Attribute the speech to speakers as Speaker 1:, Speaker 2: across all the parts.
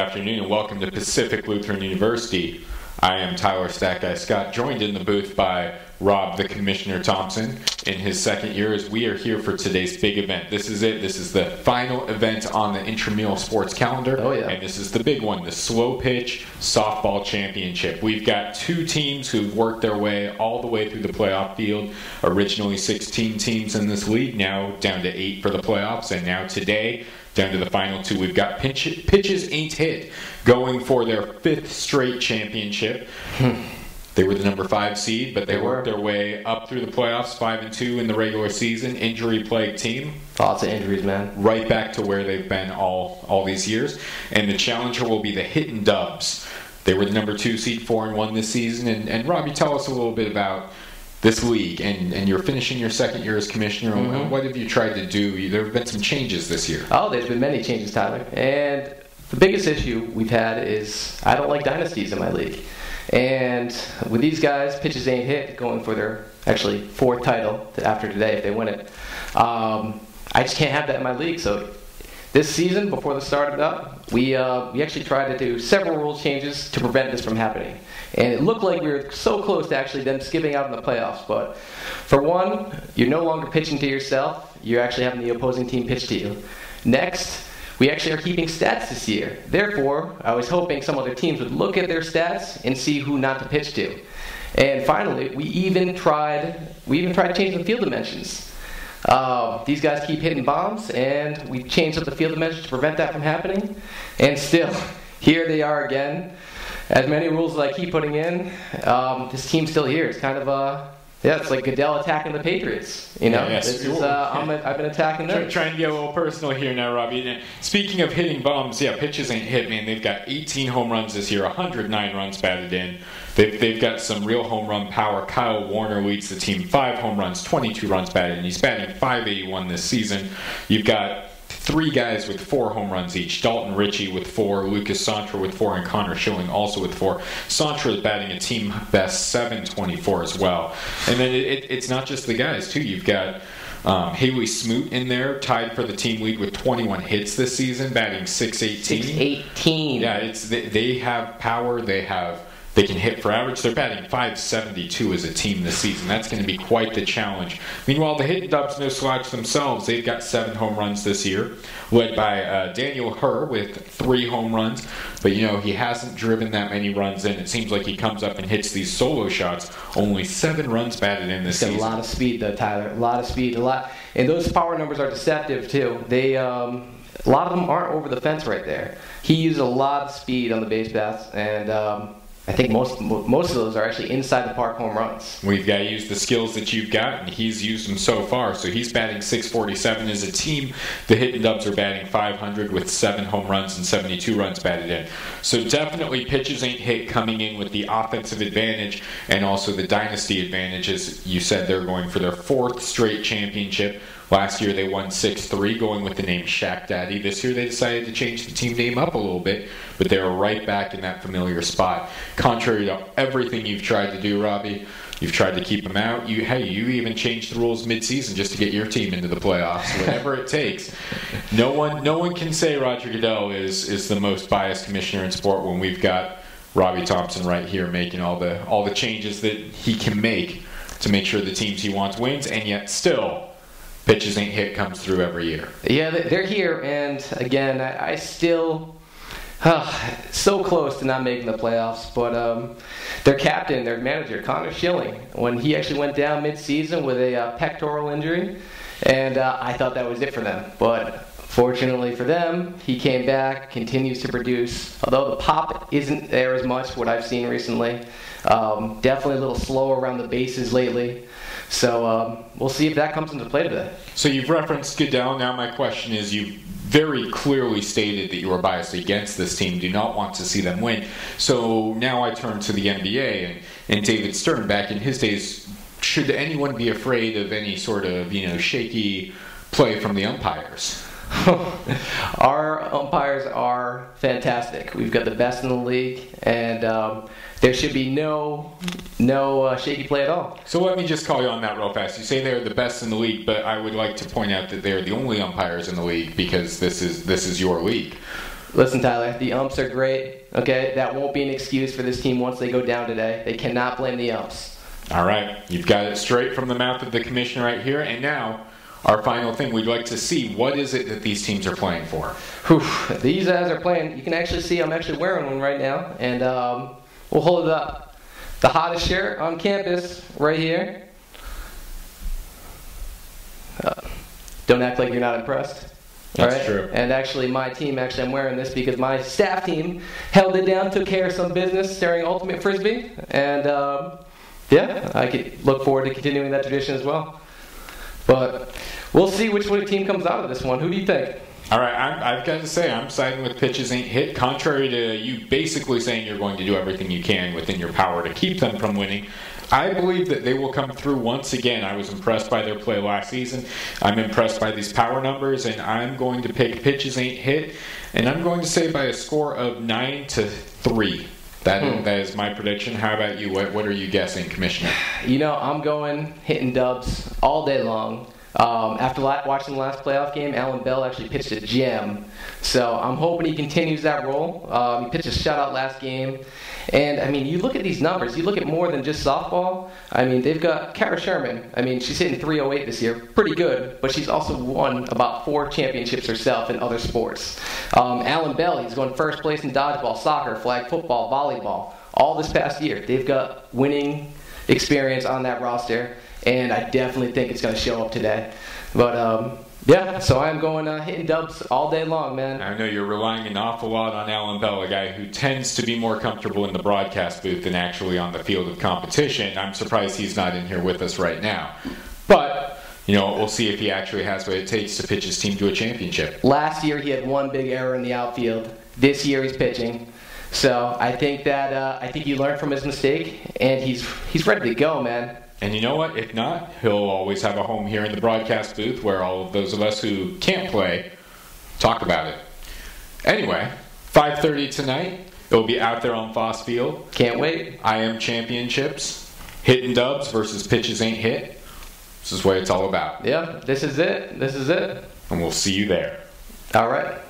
Speaker 1: afternoon, and welcome to Pacific Lutheran University. I am Tyler Stack Guy Scott, joined in the booth by Rob the Commissioner Thompson in his second year as we are here for today's big event. This is it. This is the final event on the Intramural sports calendar.
Speaker 2: Oh, yeah.
Speaker 1: And this is the big one, the Slow Pitch Softball Championship. We've got two teams who've worked their way all the way through the playoff field. Originally 16 teams in this league, now down to 8 for the playoffs, and now today down to the final 2. We've got Pitches Ain't Hit going for their 5th straight championship. They were the number 5 seed, but they worked their way up through the playoffs, 5-2 in the regular season. Injury-plagued team.
Speaker 2: Lots of injuries, man.
Speaker 1: Right back to where they've been all these years. And the challenger will be the Hittin' Dubs. They were the number 2 seed, 4-1 this season. And Robbie, tell us a little bit about this league, and you're finishing your second year as commissioner. Mm-hmm. What have you tried to do? There have been some changes this year.
Speaker 2: Oh, there's been many changes, Tyler. And the biggest issue we've had is I don't like dynasties in my league. And with these guys, Pitches Ain't Hit going for their actually 4th title after today if they win it. I just can't have that in my league. So this season, before the start of it up, we actually tried to do several rule changes to prevent this from happening. And it looked like we were so close to actually them skipping out in the playoffs. But for one, you're no longer pitching to yourself. You're actually having the opposing team pitch to you. Next, we actually are keeping stats this year. Therefore, I was hoping some other teams would look at their stats and see who not to pitch to. And finally, we even tried to change the field dimensions. These guys keep hitting bombs, and we changed up the field dimensions to prevent that from happening. And still, here they are again. As many rules as I keep putting in, this team's still here. It's kind of it's like Goodell attacking the Patriots. You know, I've been attacking them.
Speaker 1: Trying to get a little personal here now, Robbie. Speaking of hitting bombs, Pitches Ain't Hit, man. They've got 18 home runs this year, 109 runs batted in. They've got some real home run power. Kyle Warner leads the team, 5 home runs, 22 runs batted in. He's batting .581 this season. You've got 3 guys with 4 home runs each. Dalton Ritchie with 4, Lucas Santra with 4, and Connor Schilling also with 4. Santra is batting a team best .724 as well. And then it's not just the guys, too. You've got Haley Smoot in there, tied for the team lead with 21 hits this season, batting .618.
Speaker 2: .618.
Speaker 1: Yeah, they have power. They can hit for average. They're batting .572 as a team this season. That's going to be quite the challenge. Meanwhile, the Hittin' Dubs, no slouch themselves. They've got 7 home runs this year, led by Daniel Herr with 3 home runs. But, he hasn't driven that many runs in. It seems like he comes up and hits these solo shots. Only 7 runs batted in this season.
Speaker 2: He's got a lot of speed, though, Tyler. A lot of speed. And those power numbers are deceptive, too. A lot of them aren't over the fence right there. He uses a lot of speed on the base paths, and I think most of those are actually inside the park home runs.
Speaker 1: We've got to use the skills that you've got, and he's used them so far. So he's batting .647 as a team. The Hittin' Dubs are batting .500 with 7 home runs and 72 runs batted in. So definitely Pitches Ain't Hit coming in with the offensive advantage and also the dynasty advantage. As you said, they're going for their 4th straight championship. Last year they won 6-3, going with the name Shaq Daddy. This year they decided to change the team name up a little bit, but they were right back in that familiar spot. Contrary to everything you've tried to do, Robbie, you've tried to keep them out. You even changed the rules mid-season just to get your team into the playoffs, whatever it takes. No one can say Roger Goodell is the most biased commissioner in sport when we've got Robbie Thompson right here making all the changes that he can make to make sure the teams he wants wins, and yet still Pitches Ain't Hit comes through every year.
Speaker 2: Yeah, they're here, and again, I still so close to not making the playoffs. But their captain, their manager, Connor Schilling, when he actually went down mid-season with a pectoral injury, and I thought that was it for them. But fortunately for them, he came back, continues to produce. Although the pop isn't there as much, what I've seen recently. Definitely a little slower around the bases lately. So we'll see if that comes into play today.
Speaker 1: So you've referenced Goodell. Now my question is, you've very clearly stated that you are biased against this team, do not want to see them win. So now I turn to the NBA and David Stern. Back in his days, should anyone be afraid of any sort of shaky play from the umpires?
Speaker 2: Our umpires are fantastic. We've got the best in the league, and there should be no shaky play at all.
Speaker 1: So let me just call you on that real fast. You say they're the best in the league, but I would like to point out that they're the only umpires in the league because this is your league.
Speaker 2: Listen, Tyler, the umps are great, okay? That won't be an excuse for this team once they go down today. They cannot blame the umps.
Speaker 1: All right, you've got it straight from the mouth of the commissioner right here. And now, our final thing, we'd like to see what is it that these teams are playing for.
Speaker 2: Whew. These guys are playing. You can actually see I'm actually wearing one right now, and we'll hold it up. The hottest shirt on campus right here. Don't act like you're not impressed.
Speaker 1: That's true.
Speaker 2: And actually, my team, I'm wearing this because my staff team held it down, took care of some business during Ultimate Frisbee. And, yeah, I could look forward to continuing that tradition as well. But we'll see which team comes out of this one. Who do you think?
Speaker 1: All right, I've got to say, I'm siding with pitches ain't hit. Contrary to you basically saying you're going to do everything you can within your power to keep them from winning, I believe that they will come through once again. I was impressed by their play last season. I'm impressed by these power numbers, and I'm going to pick pitches ain't hit, and I'm going to say by a score of 9-3. That is my prediction. How about you? What are you guessing, Commissioner?
Speaker 2: You know, I'm going hitting dubs all day long. After watching the last playoff game, Alan Bell actually pitched a gem. So I'm hoping he continues that role. He pitched a shutout last game. And, I mean, you look at these numbers. You look at more than just softball. I mean, they've got Kara Sherman. I mean, she's hitting .308 this year. Pretty good. But she's also won about 4 championships herself in other sports. Alan Bell, he's going first place in dodgeball, soccer, flag football, volleyball. All this past year. They've got winning experience on that roster. And I definitely think it's going to show up today. But, yeah, so I'm going hitting dubs all day long, man.
Speaker 1: I know you're relying an awful lot on Alan Bell, a guy who tends to be more comfortable in the broadcast booth than actually on the field of competition. I'm surprised he's not in here with us right now. But, you know, we'll see if he actually has what it takes to pitch his team to a championship.
Speaker 2: Last year he had one big error in the outfield. This year he's pitching. So I think that he learned from his mistake, and he's ready to go, man.
Speaker 1: And you know what? If not, he'll always have a home here in the broadcast booth where all of those of us who can't play talk about it. Anyway, 5:30 tonight. It'll be out there on Foss Field.
Speaker 2: Can't wait.
Speaker 1: IM Championships. Hitting dubs versus pitches ain't hit. This is what it's all about.
Speaker 2: Yeah, this is it. This is it.
Speaker 1: And we'll see you there.
Speaker 2: All right.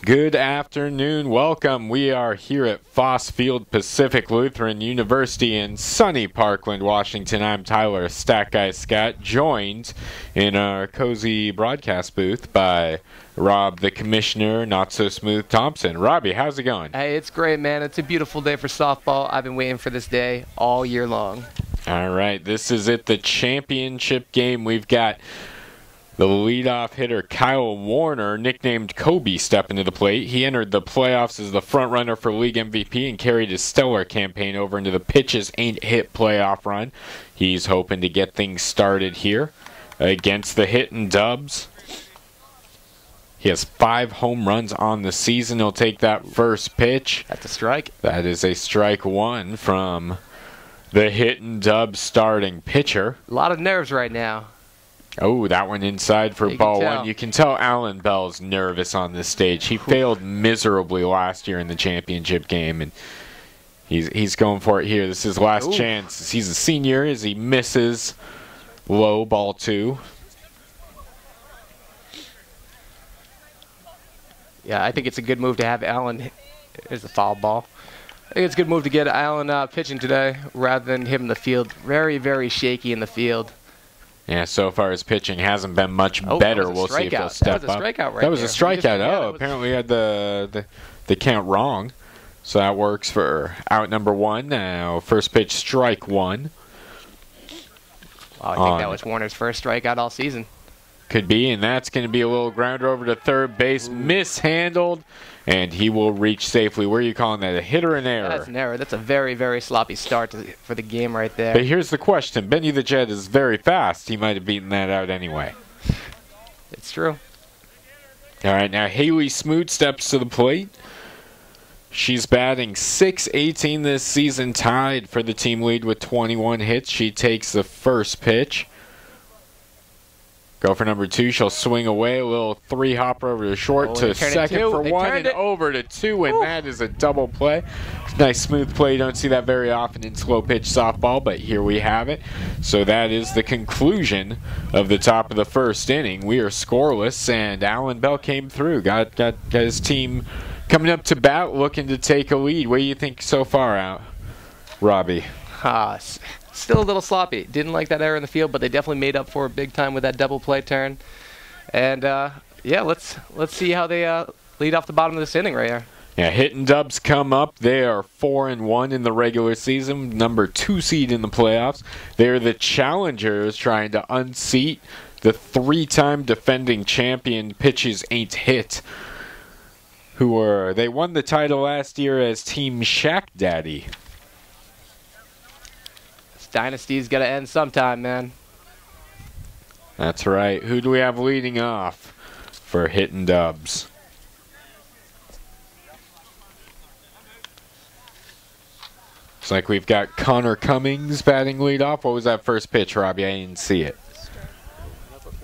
Speaker 1: Good afternoon. Welcome. We are here at Foss Field Pacific Lutheran University in sunny Parkland, Washington. I'm Tyler Stat Guy Scott, joined in our cozy broadcast booth by Rob the Commissioner, Not So Smooth Thompson. Robbie, how's it going?
Speaker 3: Hey, it's great, man. It's a beautiful day for softball. I've been waiting for this day all year long.
Speaker 1: All right, this is it, the championship game. We've got the leadoff hitter, Kyle Warner, nicknamed Kobe, stepping to the plate. He entered the playoffs as the front-runner for league MVP and carried his stellar campaign over into the pitches ain't hit playoff run. He's hoping to get things started here against the hitting dubs. He has 5 home runs on the season. He'll take that first pitch.
Speaker 3: That's a strike.
Speaker 1: That is a strike one from the hitting dubs starting pitcher.
Speaker 3: A lot of nerves right now.
Speaker 1: Oh, that one inside for ball one. You can tell Alan Bell's nervous on this stage. He failed miserably last year in the championship game, and he's going for it here. This is his last chance. He's a senior as he misses low, ball 2.
Speaker 3: Yeah, I think it's a good move to have Alan. There's a foul ball. I think it's a good move to get Alan pitching today rather than him in the field. Very, very shaky in the field.
Speaker 1: Yeah, so far his pitching hasn't been much better. We'll see if he'll step up.
Speaker 3: That was a strikeout right
Speaker 1: That was
Speaker 3: there.
Speaker 1: a strikeout. Oh, apparently he had the count wrong. So that works for out number 1. Now, first pitch, strike 1.
Speaker 3: Wow, I think that was Warner's first strikeout all season.
Speaker 1: Could be, and that's going to be a little grounder over to third base. Mishandled, and he will reach safely. Where are you calling that, a hit or an error?
Speaker 3: That's an error. That's a very, very sloppy start for the game right there.
Speaker 1: But here's the question. Benny the Jet is very fast. He might have beaten that out anyway.
Speaker 3: It's true.
Speaker 1: All right, now Haley Smoot steps to the plate. She's batting .618 this season, tied for the team lead with 21 hits. She takes the first pitch. Go for number 2. She'll swing away. A little 3-hopper over to short to second for 1 and over to 2, and that is a double play. Nice smooth play. You don't see that very often in slow pitch softball, but here we have it. So that is the conclusion of the top of the first inning. We are scoreless, and Alan Bell came through. Got his team Coming up to bat, looking to take a lead. What do you think so far out, Robbie?
Speaker 3: Still a little sloppy. Didn't like that error in the field, but they definitely made up for it big time with that double play turn. And yeah, let's see how they lead off the bottom of this inning right here.
Speaker 1: Yeah, Hittin' Dubs come up. They are 4-1 in the regular season, number 2 seed in the playoffs. They're the challengers trying to unseat the 3-time defending champion Pitches Ain't Hit, they won the title last year as Team Shack Daddy.
Speaker 3: This dynasty's got to end sometime, man.
Speaker 1: That's right. Who do we have leading off for Hittin' Dubs? Looks like we've got Connor Cummings batting leadoff. What was that first pitch, Robbie? I didn't see it.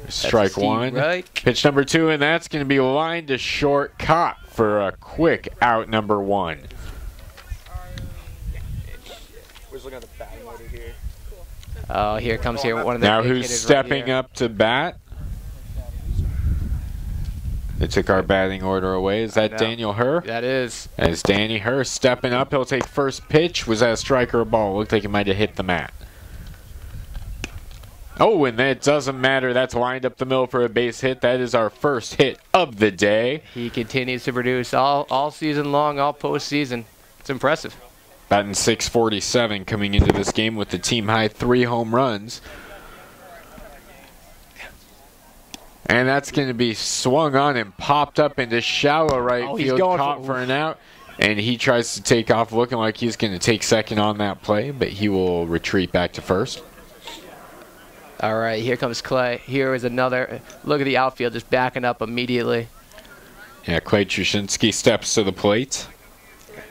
Speaker 1: Strike one.
Speaker 3: Right.
Speaker 1: Pitch number 2, and that's going to be lined to short, caught for a quick out number 1.
Speaker 3: Oh, here comes one of the
Speaker 1: now who's stepping up to bat? They took our batting order away. Is that Daniel Herr?
Speaker 3: That is.
Speaker 1: As Danny Herr stepping up, he'll take first pitch. Was that a strike or a ball? Looked like he might have hit the mat. Oh, and that doesn't matter. That's lined up the middle for a base hit. That is our first hit of the day.
Speaker 3: He continues to produce all season long, all postseason. It's impressive.
Speaker 1: Batting .647 coming into this game with the team high 3 home runs. And that's going to be swung on and popped up into shallow right field, caught for an out. And he tries to take off looking like he's going to take second on that play, but he will retreat back to first.
Speaker 3: All right, here comes Clay. Here is another. Look at the outfield just backing up immediately.
Speaker 1: Yeah, Clay Trushinsky steps to the plate.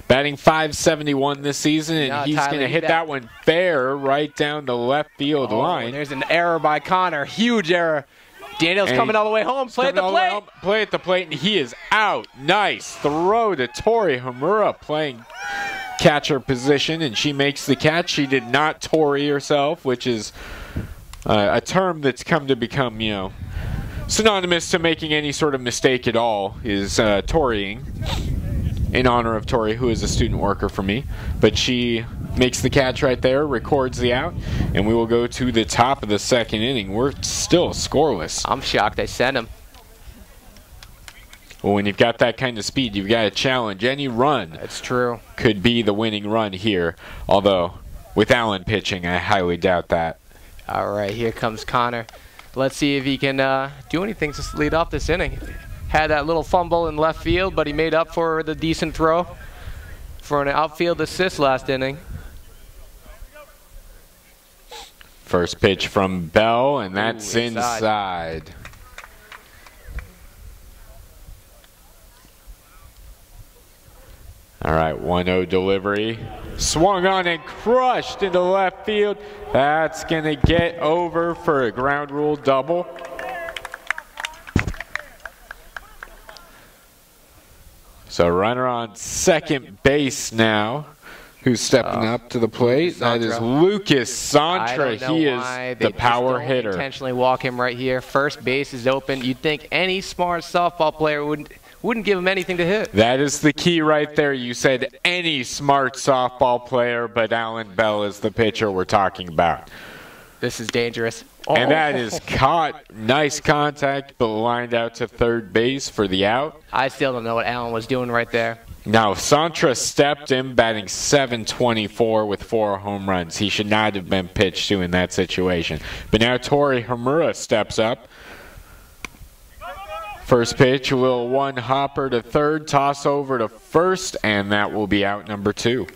Speaker 1: Batting .571 this season, and he's going to hit that one fair right down the left field line.
Speaker 3: There's an error by Connor. Huge error. Daniel's coming all the way home. Play at the plate.
Speaker 1: Play at the plate, and he is out. Nice throw to Tori Hamura playing catcher position, and she makes the catch. She did not Tori herself, which is a term that's come to become, synonymous to making any sort of mistake at all is Torying, in honor of Tori, who is a student worker for me. But she makes the catch right there, records the out, and we will go to the top of the second inning. We're still scoreless.
Speaker 3: I'm shocked they sent him.
Speaker 1: Well, when you've got that kind of speed, you've got to challenge. Any run
Speaker 3: That's true.
Speaker 1: could be the winning run here, although with Allen pitching, I highly doubt that.
Speaker 3: All right, here comes Connor. Let's see if he can do anything to lead off this inning. Had that little fumble in left field, but he made up for the decent throw for an outfield assist last inning.
Speaker 1: First pitch from Bell, and that's inside. All right, 1-0 delivery. Swung on and crushed into left field. That's going to get over for a ground rule double. So runner on second base now. Who's stepping up to the plate? That is Lucas Santra. He is the power hitter.
Speaker 3: Intentionally walk him right here. First base is open. You'd think any smart softball player wouldn't give him anything to hit.
Speaker 1: That is the key right there. You said any smart softball player, but Alan Bell is the pitcher we're talking about.
Speaker 3: This is dangerous.
Speaker 1: And that is caught. Nice contact, but lined out to third base for the out.
Speaker 3: I still don't know what Allen was doing right there.
Speaker 1: Now, Santra stepped in, batting .724 with 4 home runs. He should not have been pitched to in that situation. But now Tori Hamura steps up. First pitch, a little one-hopper to third, toss over to first, and that will be out number 2.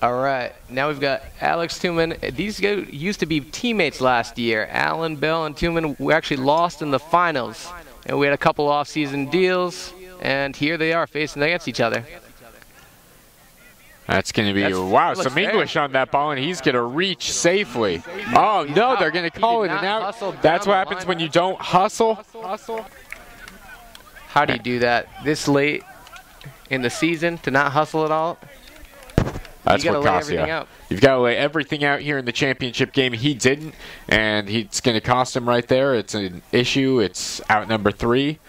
Speaker 3: All right, now we've got Alex Tuman. These guys used to be teammates last year. Allen Bell and Tuman were actually lost in the finals, and we had a couple off-season deals, and here they are facing against each other.
Speaker 1: That's going to be, wow, some English on that ball, and he's going to reach safely. Oh, no, they're going to call it an out. That's what happens when you don't hustle.
Speaker 3: How do you do that this late in the season, to not hustle at all?
Speaker 1: That's
Speaker 3: you
Speaker 1: what
Speaker 3: lay
Speaker 1: costs you.
Speaker 3: everything out.
Speaker 1: You've got to lay everything out here in the championship game. He didn't, and it's going to cost him right there. It's an issue. It's out number 3.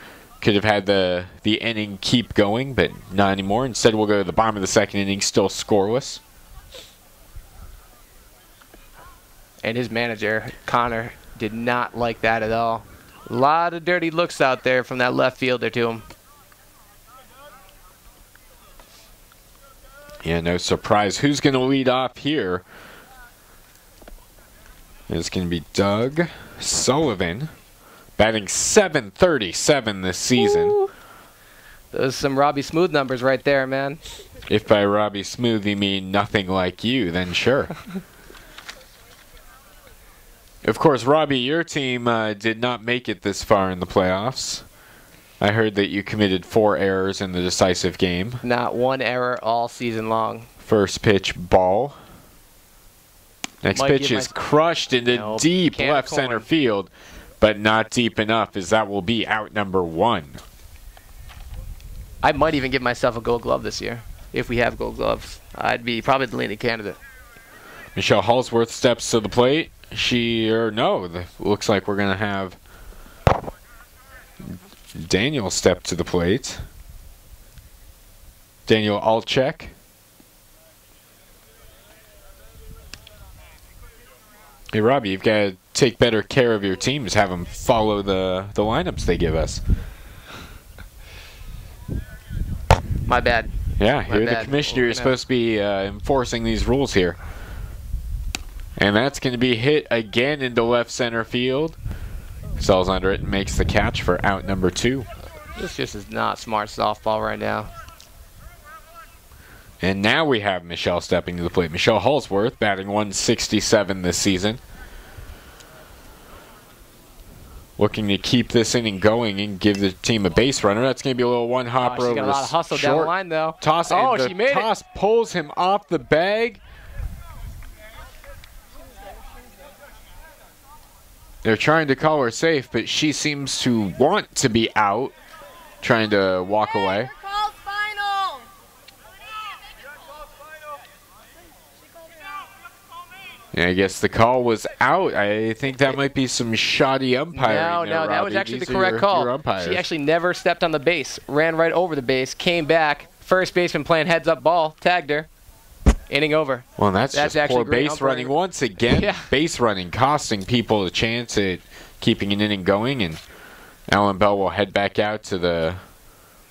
Speaker 1: Could have had the inning keep going, but not anymore. Instead, we'll go to the bottom of the second inning, still scoreless.
Speaker 3: And his manager, Connor, did not like that at all. A lot of dirty looks out there from that left fielder to him.
Speaker 1: Yeah, no surprise. Who's going to lead off here? It's going to be Doug Sullivan, batting .737 this season.
Speaker 3: Ooh. Those are some Robbie Smooth numbers right there, man.
Speaker 1: If by Robbie Smooth you mean nothing like you, then sure. Of course, Robbie, your team did not make it this far in the playoffs. I heard that you committed 4 errors in the decisive game.
Speaker 3: Not one error all season long.
Speaker 1: First pitch, ball. Next pitch is crushed into deep left center field, but not deep enough, as that will be out number 1.
Speaker 3: I might even give myself a gold glove this year. If we have gold gloves, I'd be probably the leading candidate.
Speaker 1: Michelle Hallsworth steps to the plate. Looks like we're going to have Daniel step to the plate. Daniel Alchek. Hey, Robbie, you've got to take better care of your teams. Have them follow the lineups they give us.
Speaker 3: My bad.
Speaker 1: Yeah, you're the commissioner. You're supposed to be enforcing these rules here. And that's going to be hit again into left center field. Sells under it and makes the catch for out number 2.
Speaker 3: This just is not smart softball right now.
Speaker 1: And now we have Michelle stepping to the plate. Michelle Hallsworth batting .167 this season. Looking to keep this inning going and give the team a base runner. That's going to be a little one-hopper over.
Speaker 3: She's got a lot of hustle down the line, though.
Speaker 1: Toss,
Speaker 3: she made it.
Speaker 1: Toss pulls him off the bag. They're trying to call her safe, but she seems to want to be out, trying to walk away. Yeah, I guess the call was out. I think that might be some shoddy umpiring.
Speaker 3: No, that was actually the correct call. She actually never stepped on the base, ran right over the base, came back. First baseman playing heads-up ball, tagged her. Inning over.
Speaker 1: Well, that's just poor base running once again. Yeah. Base running costing people a chance at keeping an inning going, and Alan Bell will head back out to the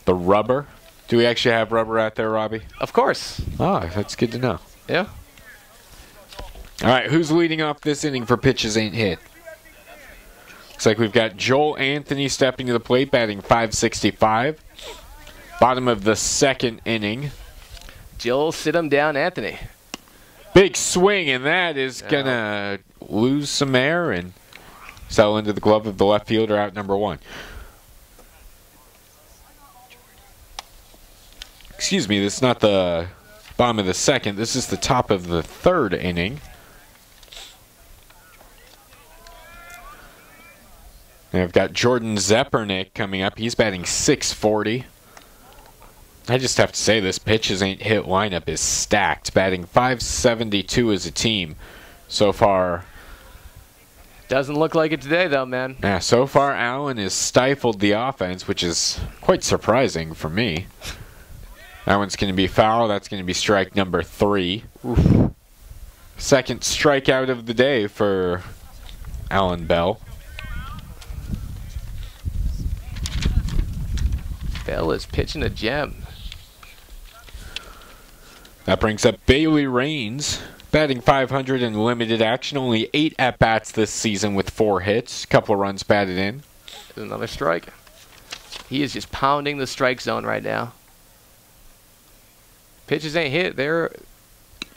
Speaker 1: rubber. Do we actually have rubber out there, Robbie?
Speaker 3: Of course.
Speaker 1: Oh, that's good to know.
Speaker 3: Yeah.
Speaker 1: All right, who's leading off this inning for pitches ain't hit? Looks like we've got Joel Anthony stepping to the plate, batting .565. Bottom of the second inning.
Speaker 3: Joel, sit him down, Anthony.
Speaker 1: Big swing, and that is going to lose some air and settle into the glove of the left fielder, out number 1. Excuse me, this is not the bottom of the second. This is the top of the third inning. And I've got Jordan Zeppernick coming up. He's batting .640. I just have to say this pitches ain't hit lineup is stacked. Batting .572 as a team so far.
Speaker 3: Doesn't look like it today, though, man.
Speaker 1: Yeah, so far Allen has stifled the offense, which is quite surprising for me. That one's going to be foul. That's going to be strike number 3. Oof. Second strikeout of the day for Alan Bell.
Speaker 3: Bell is pitching a gem.
Speaker 1: That brings up Bailey Raines, batting .500 in limited action. Only 8 at-bats this season with 4 hits. A couple of runs batted in.
Speaker 3: Another strike. He is just pounding the strike zone right now. Pitches ain't hit. They're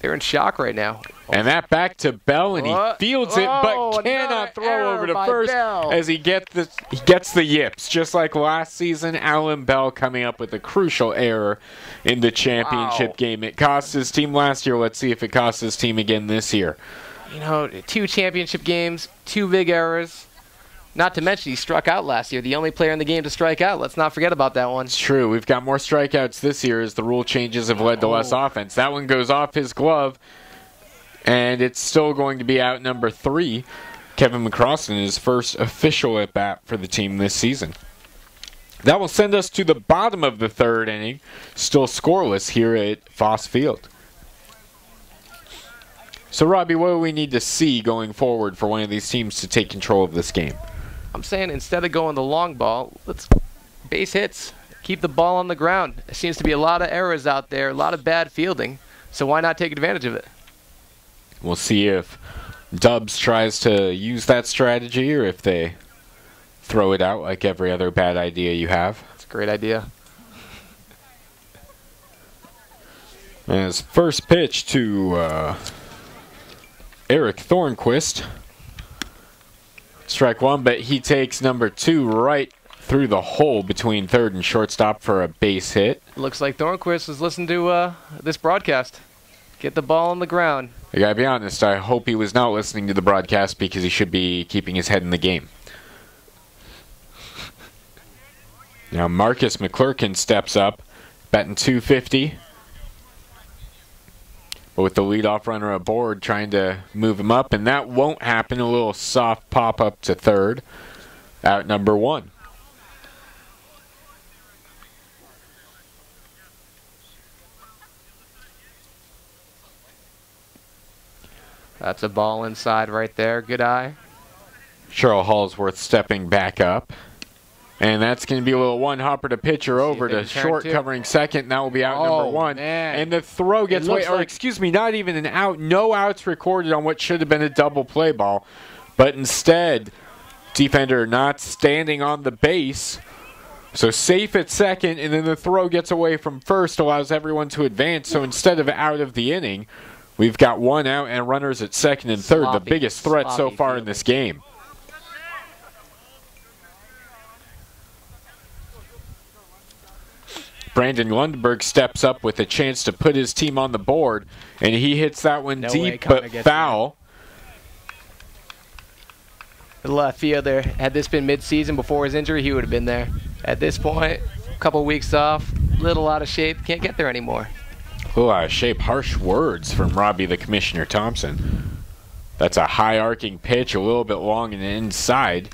Speaker 3: in shock right now.
Speaker 1: And that back to Bell, and he fields it, but cannot throw over to first as he gets the yips. Just like last season, Alan Bell coming up with a crucial error in the championship game. It cost his team last year. Let's see if it costs his team again this year.
Speaker 3: You know, 2 championship games, 2 big errors. Not to mention he struck out last year, the only player in the game to strike out. Let's not forget about that one.
Speaker 1: It's true. We've got more strikeouts this year as the rule changes have led to less offense. That one goes off his glove, and it's still going to be out number 3. Kevin McCrossan, his first official at-bat for the team this season. That will send us to the bottom of the 3rd inning, still scoreless here at Foss Field. So, Robbie, what do we need to see going forward for one of these teams to take control of this game?
Speaker 3: I'm saying instead of going the long ball, let's base hits. Keep the ball on the ground. There seems to be a lot of errors out there, a lot of bad fielding, so why not take advantage of it?
Speaker 1: We'll see if Dubs tries to use that strategy or if they throw it out like every other bad idea you have.
Speaker 3: It's a great idea.
Speaker 1: As first pitch to Eric Thornquist. Strike 1, but he takes number 2 right through the hole between 3rd and shortstop for a base hit.
Speaker 3: Looks like Thornquist was listening to this broadcast. Get the ball on the ground.
Speaker 1: I gotta be honest, I hope he was not listening to the broadcast because he should be keeping his head in the game. Now Marcus McClurkin steps up, batting .250. But with the leadoff runner aboard, trying to move him up, and that won't happen. A little soft pop up to 3rd, out number 1.
Speaker 3: That's a ball inside right there. Good eye.
Speaker 1: Cheryl Hallsworth stepping back up. And that's going to be a little one-hopper to pitcher over to short, covering 2nd. And that will be out number 1.
Speaker 3: Man.
Speaker 1: And the throw gets away. Or excuse me, not even an out. No outs recorded on what should have been a double play ball. But instead, defender not standing on the base. So safe at 2nd, and then the throw gets away from 1st, allows everyone to advance. So instead of out of the inning, we've got 1 out and runners at 2nd and 3rd. The biggest threat so far in this game. Brandon Lundberg steps up with a chance to put his team on the board, and he hits that one deep but foul.
Speaker 3: The left fielder, had this been mid-season before his injury, he would have been there. At this point, a couple weeks off, little out of shape, can't get there anymore.
Speaker 1: A little out of shape, harsh words from Robbie the Commissioner Thompson. That's a high arcing pitch, a little bit long and inside.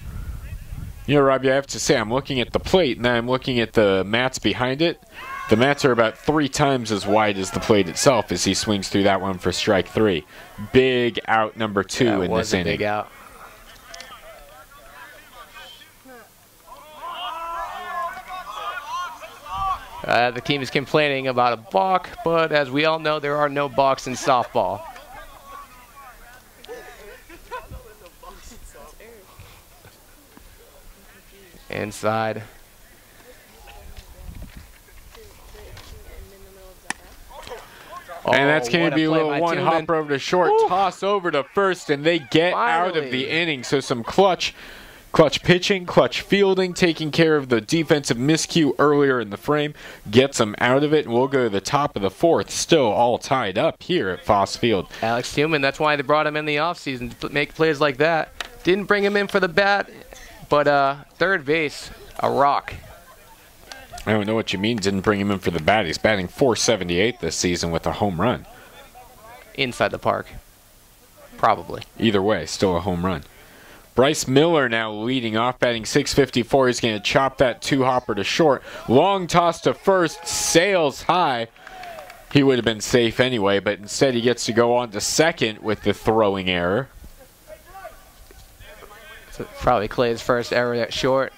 Speaker 1: You know, Robbie, I have to say, I'm looking at the plate, and then I'm looking at the mats behind it. The mats are about 3 times as wide as the plate itself as he swings through that one for strike 3. Big out number 2 in this inning.
Speaker 3: Big out. The team is complaining about a balk, but as we all know, there are no balks in softball. Inside.
Speaker 1: And that's going to be a little one-hopper over to short, toss over to 1st, and they get out of the inning. So some clutch pitching, clutch fielding, taking care of the defensive miscue earlier in the frame, gets them out of it, and we'll go to the top of the 4th, still all tied up here at Foss Field.
Speaker 3: Alex Tillman, that's why they brought him in the offseason, to make plays like that. Didn't bring him in for the bat, but 3rd base, a rock.
Speaker 1: I don't know what you mean didn't bring him in for the bat. He's batting .478 this season with a home run.
Speaker 3: Inside the park. Probably.
Speaker 1: Either way, still a home run. Bryce Miller now leading off, batting .654. He's going to chop that 2-hopper to short. Long toss to 1st, sails high. He would have been safe anyway, but instead he gets to go on to 2nd with the throwing error.
Speaker 3: So probably Clay's first error at short.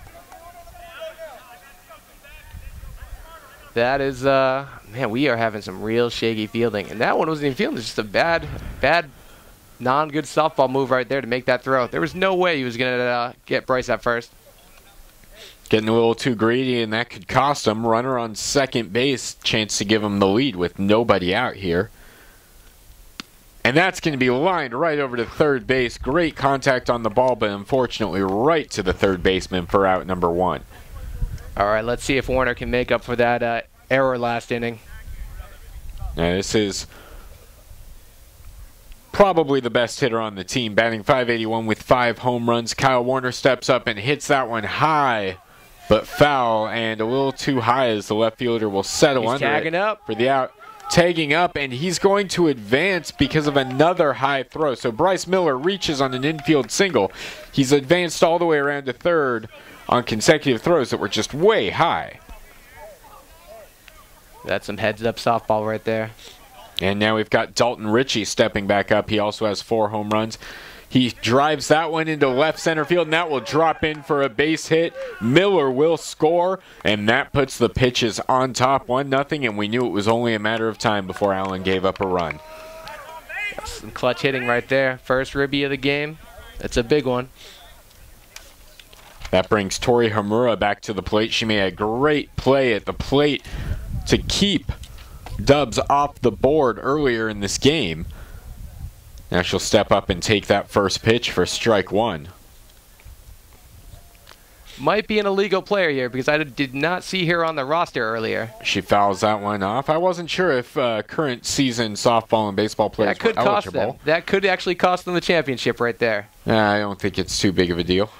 Speaker 3: That is, man, we are having some real shaky fielding. And that one wasn't even fielding. It's just a bad, non-good softball move right there to make that throw. There was no way he was going to get Bryce at 1st.
Speaker 1: Getting a little too greedy, and that could cost him. Runner on 2nd base, chance to give him the lead with nobody out here. And that's going to be lined right over to 3rd base. Great contact on the ball, but unfortunately right to the 3rd baseman for out number 1.
Speaker 3: All right, let's see if Warner can make up for that error last inning.
Speaker 1: Now this is probably the best hitter on the team, batting .581 with 5 home runs. Kyle Warner steps up and hits that one high, but foul, and a little too high as the left fielder will settle under
Speaker 3: tagging
Speaker 1: it
Speaker 3: up
Speaker 1: for the out. Tagging up, and he's going to advance because of another high throw. So Bryce Miller reaches on an infield single. He's advanced all the way around to third on consecutive throws that were just way high.
Speaker 3: That's some heads-up softball right there.
Speaker 1: And now we've got Dalton Ritchie stepping back up. He also has 4 home runs. He drives that one into left center field, and that will drop in for a base hit. Miller will score, and that puts the pitches on top 1-0, and we knew it was only a matter of time before Allen gave up a run.
Speaker 3: That's some clutch hitting right there. First ribby of the game. That's a big one.
Speaker 1: That brings Tori Hamura back to the plate. She made a great play at the plate to keep Dubs off the board earlier in this game. Now she'll step up and take that first pitch for strike 1.
Speaker 3: Might be an illegal player here because I did not see her on the roster earlier.
Speaker 1: She fouls that one off. I wasn't sure if current season softball and baseball players were eligible.
Speaker 3: Cost them. That could actually cost them the championship right there.
Speaker 1: I don't think it's too big of a deal.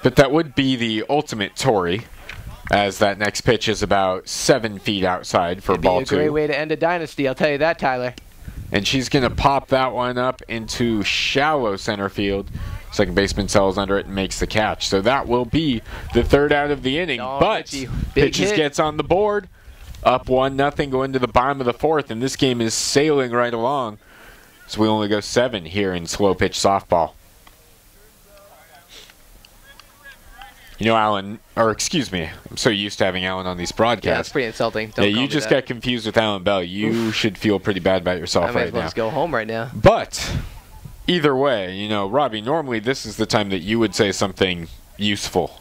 Speaker 1: But that would be the ultimate Tory, as that next pitch is about 7 feet outside for ball 2.
Speaker 3: It'd be a great way to end a dynasty, I'll tell you that, Tyler.
Speaker 1: And she's going to pop that one up into shallow center field. Second baseman sells under it and makes the catch. So that will be the 3rd out of the inning.
Speaker 3: Oh,
Speaker 1: but pitches
Speaker 3: hit.
Speaker 1: gets on the board. Up 1-0 going to the bottom of the 4th. And this game is sailing right along. So we only go 7 here in slow pitch softball. You know, Alan, or excuse me, I'm so used to having Alan on these broadcasts.
Speaker 3: Yeah, that's pretty insulting.
Speaker 1: Yeah, you just got confused with Alan Bell. You should feel pretty bad about yourself right now.
Speaker 3: I might as well just go home right now.
Speaker 1: But either way, you know, Robbie, normally this is the time that you would say something useful.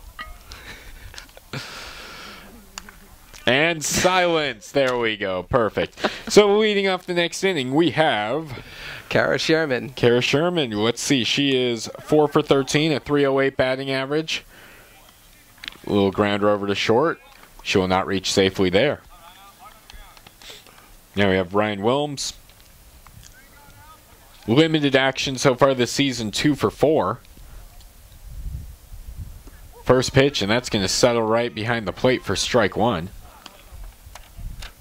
Speaker 1: And silence. There we go. Perfect. So leading off the next inning, we have
Speaker 3: Kara Sherman.
Speaker 1: Kara Sherman. Let's see. She is 4 for 13, a .308 batting average. A little grounder over to short. She will not reach safely there. Now we have Ryan Wilms. Limited action so far this season, 2 for 4. First pitch, and that's going to settle right behind the plate for strike 1.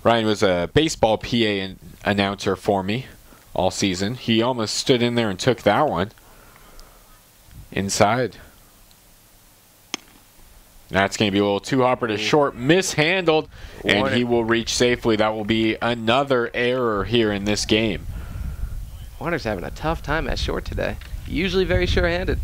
Speaker 1: Ryan was a baseball PA announcer for me all season. He almost stood in there and took that one. Inside. That's going to be a little two-hopper to short, mishandled, and he will reach safely. That will be another error here in this game.
Speaker 3: Warner's having a tough time at short today. Usually very sure-handed.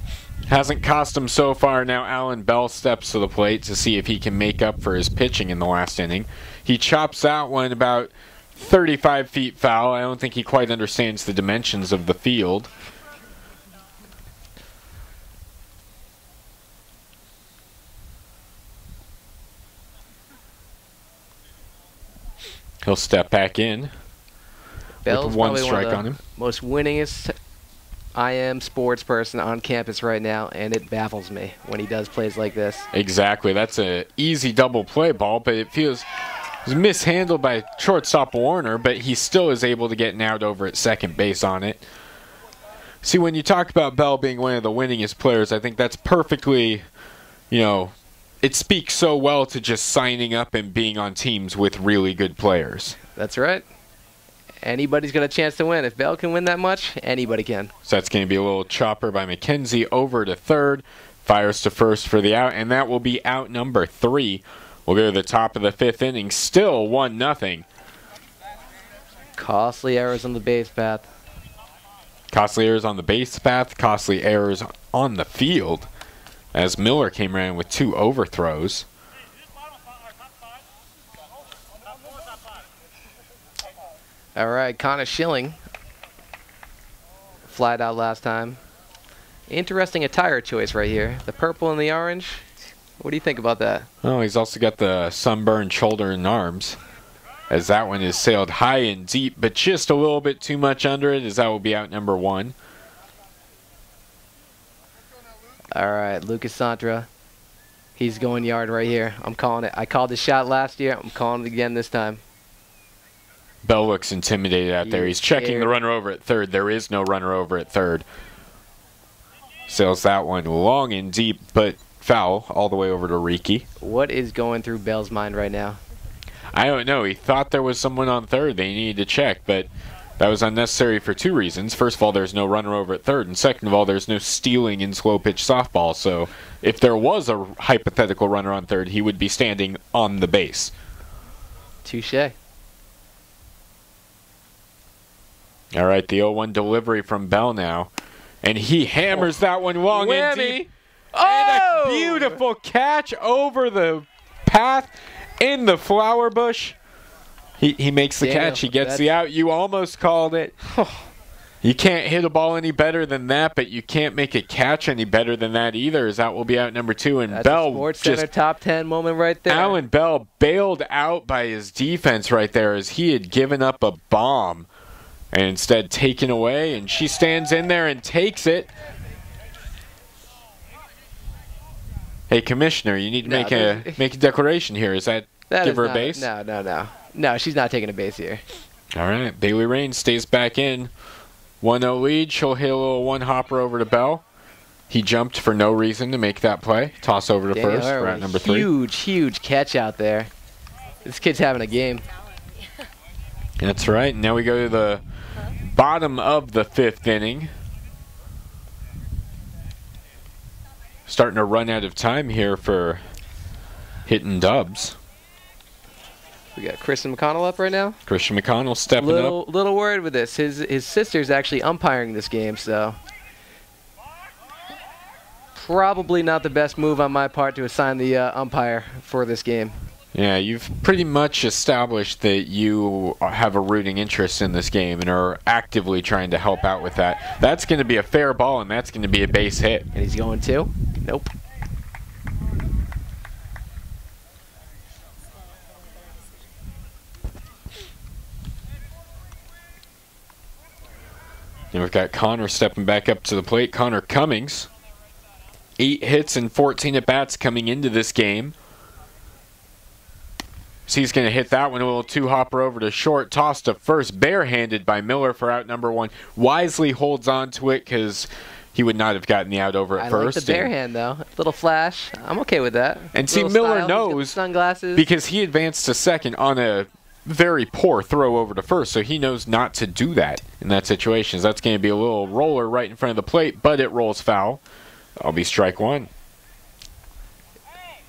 Speaker 1: Hasn't cost him so far. Now Alan Bell steps to the plate to see if he can make up for his pitching in the last inning. He chops that one about 35 feet foul. I don't think he quite understands the dimensions of the field. He'll step back in.
Speaker 3: Bell's
Speaker 1: with one
Speaker 3: probably
Speaker 1: strike
Speaker 3: one of
Speaker 1: on
Speaker 3: the
Speaker 1: him.
Speaker 3: Most winningest I am sports person on campus right now, and it baffles me when he does plays like this.
Speaker 1: Exactly. That's an easy double play ball, but it was mishandled by shortstop Warner, but he still is able to get an out over at second base on it. See, when you talk about Bell being one of the winningest players, I think that's perfectly, you know, it speaks so well to just signing up and being on teams with really good players.
Speaker 3: That's right. Anybody's got a chance to win. If Bell can win that much, anybody can.
Speaker 1: So that's going to be a little chopper by McKenzie over to third. Fires to first for the out, and that will be out number 3. We'll go to the top of the 5th inning. Still 1-0.
Speaker 3: Costly errors on the base path.
Speaker 1: Costly errors on the base path. Costly errors on the field, as Miller came around with 2 overthrows.
Speaker 3: All right, Connor Schilling flied out last time. Interesting attire choice right here. The purple and the orange. What do you think about that?
Speaker 1: Oh, he's also got the sunburned shoulder and arms, as that one is sailed high and deep, but just a little bit too much under it, as that will be out number 1.
Speaker 3: All right, Lucas Santra. He's going yard right here. I'm calling it. I called the shot last year. I'm calling it again this time.
Speaker 1: Bell looks intimidated out there. He's checking the runner over at third. There is no runner over at third. Sails that one long and deep, but foul all the way over to Riki.
Speaker 3: What is going through Bell's mind right now?
Speaker 1: I don't know. He thought there was someone on third they needed to check, but that was unnecessary for two reasons. First of all, there's no runner over at third, and second of all, there's no stealing in slow-pitch softball. So if there was a hypothetical runner on third, he would be standing on the base.
Speaker 3: Touché.
Speaker 1: All right, the 0-1 delivery from Bell now. And he hammers that one long and deep. And a beautiful catch over the path in the flower bush. He makes the catch. He gets the out. You almost called it. You can't hit a ball any better than that, but you can't make a catch any better than that either, as that will be out number 2. And
Speaker 3: That's
Speaker 1: Bell
Speaker 3: a Sports Center top 10 moment right there.
Speaker 1: Alan Bell bailed out by his defense right there as he had given up a bomb and instead taken away, and she stands in there and takes it. Hey, Commissioner, you need to make a declaration here. Is that give her a base?
Speaker 3: No, she's not taking a base here.
Speaker 1: All right, Bailey Rain stays back in. 1-0 lead. She'll hit a little one-hopper over to Bell. He jumped for no reason to make that play. Toss over to first for at number 3.
Speaker 3: Huge catch out there. This kid's having a game.
Speaker 1: That's right. Now we go to the bottom of the 5th inning. Starting to run out of time here for hitting dubs.
Speaker 3: We got Christian McConnell up right now.
Speaker 1: Christian McConnell stepping up.
Speaker 3: Little worried with this. His sister's actually umpiring this game, so probably not the best move on my part to assign the umpire for this game.
Speaker 1: Yeah, you've pretty much established that you have a rooting interest in this game and are actively trying to help out with that. That's going to be a fair ball, and that's going to be a base hit.
Speaker 3: And he's going to? Nope.
Speaker 1: And we've got Connor stepping back up to the plate. Connor Cummings, 8 hits and 14 at-bats coming into this game. So he's going to hit that one, a little two-hopper over to short, tossed to first, barehanded by Miller for out number 1. Wisely holds on to it because he would not have gotten the out over at first.
Speaker 3: I like the barehand, though. Little flash. I'm okay with that.
Speaker 1: And see, Miller knows
Speaker 3: sunglasses
Speaker 1: because he advanced to second on a very poor throw over to first, so he knows not to do that in that situation. That's going to be a little roller right in front of the plate, but it rolls foul. That'll be strike 1.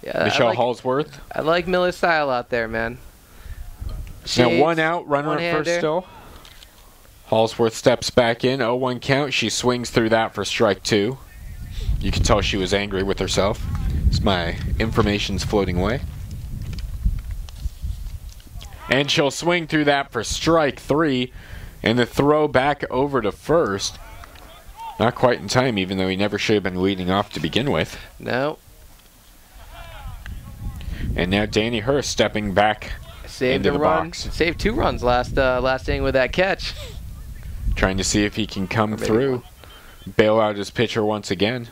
Speaker 3: Yeah,
Speaker 1: Michelle Hallsworth.
Speaker 3: I like Miller's style out there, man.
Speaker 1: Now 1 out, runner at first still. Hallsworth steps back in, 0-1 count. She swings through that for strike 2. You can tell she was angry with herself. As my information's floating away. And she'll swing through that for strike 3. And the throw back over to first. Not quite in time, even though he never should have been leading off to begin with.
Speaker 3: No.
Speaker 1: And now Danny Hurst stepping back into the box.
Speaker 3: Saved 2 runs last inning with that catch.
Speaker 1: Trying to see if he can come through. Bail out his pitcher once again.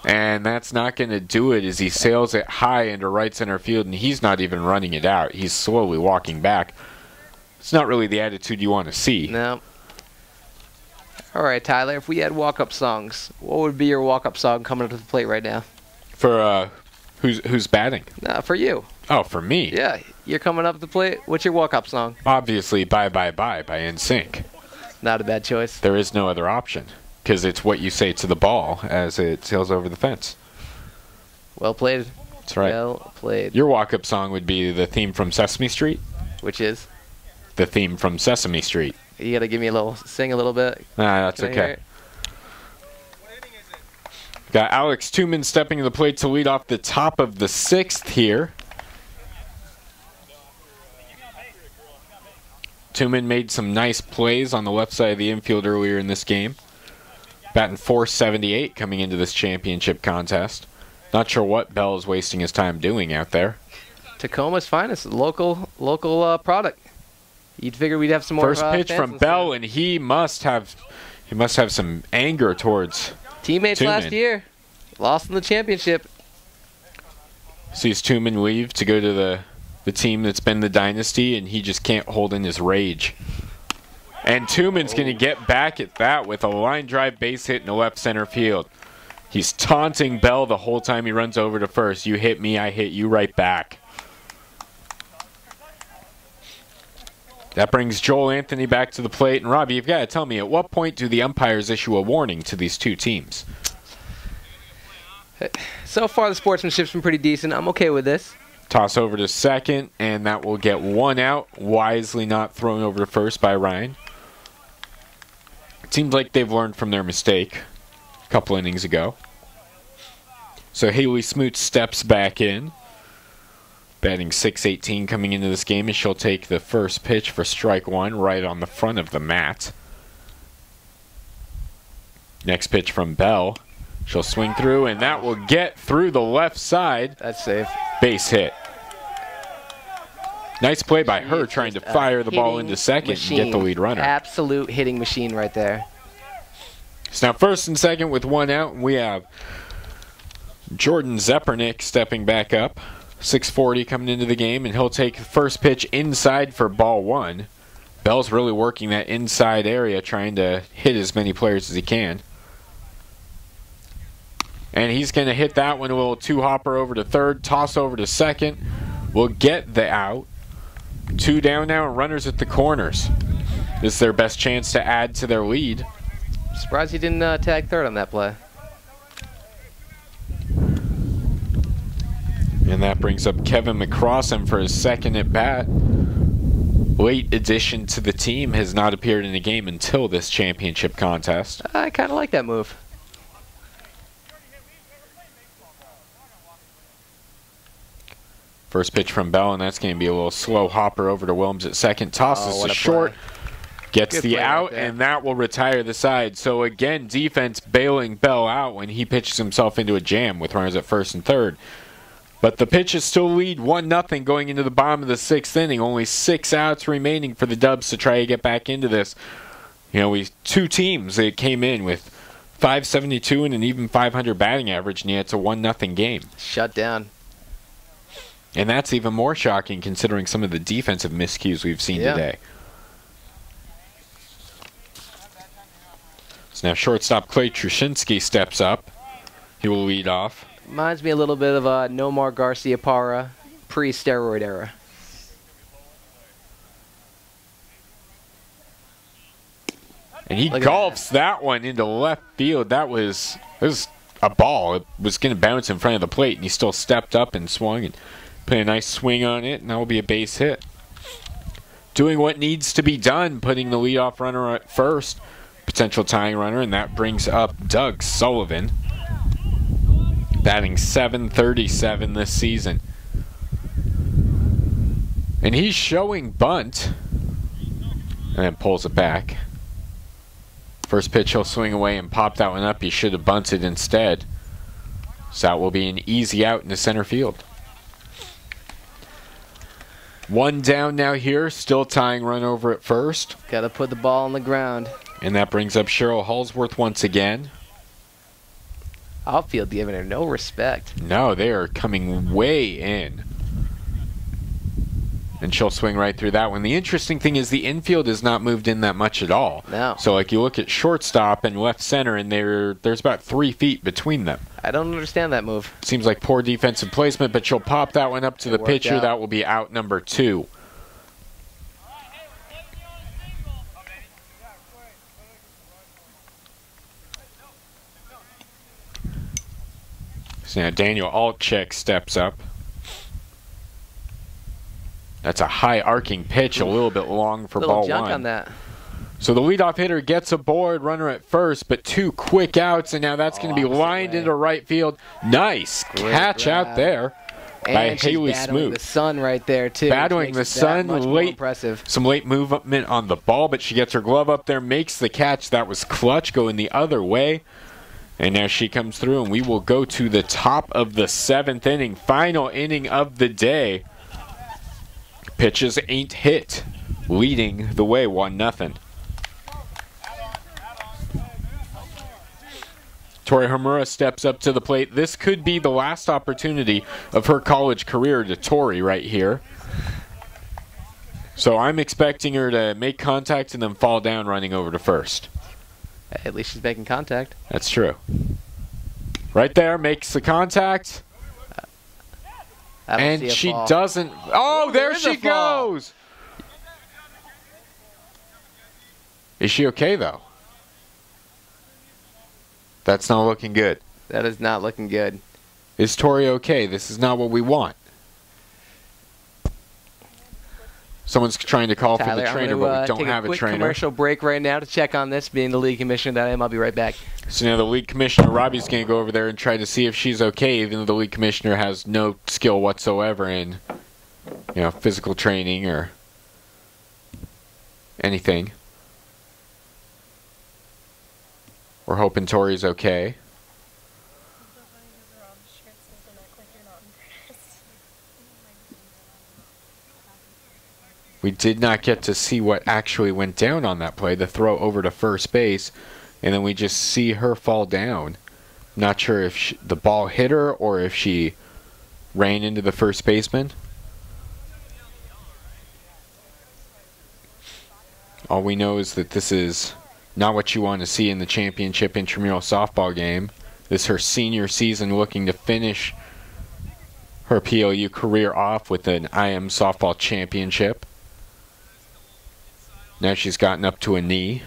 Speaker 1: And that's not going to do it as he sails it high into right center field, and he's not even running it out. He's slowly walking back. It's not really the attitude you want to see.
Speaker 3: No. All right, Tyler, if we had walk-up songs, what would be your walk-up song coming up to the plate right now?
Speaker 1: For who's batting?
Speaker 3: For you.
Speaker 1: Oh, for me?
Speaker 3: Yeah, you're coming up to the plate. What's your walk-up song?
Speaker 1: Obviously, Bye Bye Bye by NSYNC.
Speaker 3: Not a bad choice.
Speaker 1: There is no other option, because it's what you say to the ball as it sails over the fence.
Speaker 3: Well played.
Speaker 1: That's right.
Speaker 3: Well played.
Speaker 1: Your walk-up song would be the theme from Sesame Street?
Speaker 3: Which is?
Speaker 1: The theme from Sesame Street.
Speaker 3: You got to give me sing a little bit.
Speaker 1: Nah, that's okay. Got Alex Tooman stepping to the plate to lead off the top of the 6th here. Tooman made some nice plays on the left side of the infield earlier in this game. Batting .478 coming into this championship contest. Not sure what Bell is wasting his time doing out there.
Speaker 3: Tacoma's finest, local product. You'd figure we'd have some more.
Speaker 1: First pitch from Bell, and he must have some anger towards
Speaker 3: teammates
Speaker 1: Tooman.
Speaker 3: Last year. Lost in the championship.
Speaker 1: Sees Tooman leave to go to the the team that's been the dynasty, and he just can't hold in his rage. And Tuman's going to get back at that with a line drive base hit in the left center field. He's taunting Bell the whole time he runs over to first. You hit me, I hit you right back. That brings Joel Anthony back to the plate. And Robbie, you've got to tell me, at what point do the umpires issue a warning to these two teams?
Speaker 3: So far, the sportsmanship's been pretty decent. I'm okay with this.
Speaker 1: Toss over to second, and that will get one out. Wisely not thrown over to first by Ryan. It seems like they've learned from their mistake a couple innings ago. So Haley Smoot steps back in. Batting .618 coming into this game, and she'll take the first pitch for strike one right on the front of the mat. Next pitch from Bell. She'll swing through, and that will get through the left side.
Speaker 3: That's safe.
Speaker 1: Base hit. Nice play by her trying to fire the ball into second and get the lead runner.
Speaker 3: Absolute hitting machine right there.
Speaker 1: So now first and second with one out, and we have Jordan Zepernick stepping back up. 6:40 coming into the game, and he'll take the first pitch inside for ball one. Bell's really working that inside area, trying to hit as many players as he can. And he's going to hit that one, a little two-hopper over to third, toss over to second. We'll get the out. 2 down now, and runners at the corners. This is their best chance to add to their lead.
Speaker 3: Surprised he didn't tag third on that play.
Speaker 1: And that brings up Kevin McCrossan for his second at bat. Late addition to the team, has not appeared in the game until this championship contest.
Speaker 3: I kind of like that move.
Speaker 1: First pitch from Bell, and that's going to be a little slow hopper over to Williams at second. Tosses to short, gets the out, and that will retire the side. So again, defense bailing Bell out when he pitches himself into a jam with runners at first and third. But the pitches still lead 1-0 going into the bottom of the 6th inning. Only 6 outs remaining for the Dubs to try to get back into this. You know, two teams that came in with .572 and an even .500 batting average, and yet it's a 1-0 game.
Speaker 3: Shut down.
Speaker 1: And that's even more shocking considering some of the defensive miscues we've seen today. So now shortstop Clay Trushinsky steps up. He will lead off.
Speaker 3: Reminds me a little bit of Nomar Garcia-Parra pre-steroid era.
Speaker 1: And he golfs that one into left field. That was a ball. It was going to bounce in front of the plate, and he still stepped up and swung and put a nice swing on it, and that will be a base hit. Doing what needs to be done, putting the leadoff runner at first, potential tying runner, and that brings up Doug Sullivan. Batting .737 this season. And he's showing bunt. And then pulls it back. First pitch he'll swing away and pop that one up. He should have bunted instead. So that will be an easy out in the center field. 1 down now here. Still tying run over at first.
Speaker 3: Got to put the ball on the ground.
Speaker 1: And that brings up Cheryl Halsworth once again.
Speaker 3: Outfield giving her no respect.
Speaker 1: No, they are coming way in. And she'll swing right through that one. The interesting thing is the infield has not moved in that much at all.
Speaker 3: No.
Speaker 1: So like you look at shortstop and left center, and there's about 3 feet between them.
Speaker 3: I don't understand that move.
Speaker 1: Seems like poor defensive placement, but she'll pop that one up to the pitcher. That will be out number 2. So now Daniel Altchek steps up. That's a high arcing pitch, a little bit long for ball 1.
Speaker 3: Little junk on that.
Speaker 1: So the leadoff hitter gets aboard, runner at first, but 2 quick outs, and now that's going to be lined into right field. Nice catch out there by Haley Smoot.
Speaker 3: The sun right there too.
Speaker 1: Battling the sun,
Speaker 3: impressive.
Speaker 1: Some late movement on the ball, but she gets her glove up there, makes the catch. That was clutch, going the other way. And now she comes through, and we will go to the top of the 7th inning, final inning of the day. Pitches ain't hit, leading the way 1-0. Tori Hamura steps up to the plate. This could be the last opportunity of her college career to Tori right here. So I'm expecting her to make contact and then fall down running over to first.
Speaker 3: At least she's making contact.
Speaker 1: That's true. Right there, makes the contact. And she doesn't. Oh, there she goes. Is she okay, though? That's not looking good.
Speaker 3: That is not looking good.
Speaker 1: Is Tori okay? This is not what we want. Someone's trying to call
Speaker 3: Tyler,
Speaker 1: for the trainer, but we don't have a trainer.
Speaker 3: Take a quick commercial break right now to check on this. Being the league commissioner that I am, I'll be right back.
Speaker 1: So now the league commissioner, Robbie's going to go over there and try to see if she's okay, even though the league commissioner has no skill whatsoever in, physical training or anything. We're hoping Tori's okay. We did not get to see what actually went down on that play, the throw over to first base, and then we just see her fall down. Not sure if the ball hit her or if she ran into the first baseman. All we know is that this is not what you want to see in the championship intramural softball game. This is her senior season, looking to finish her PLU career off with an IM softball championship. Now she's gotten up to a knee.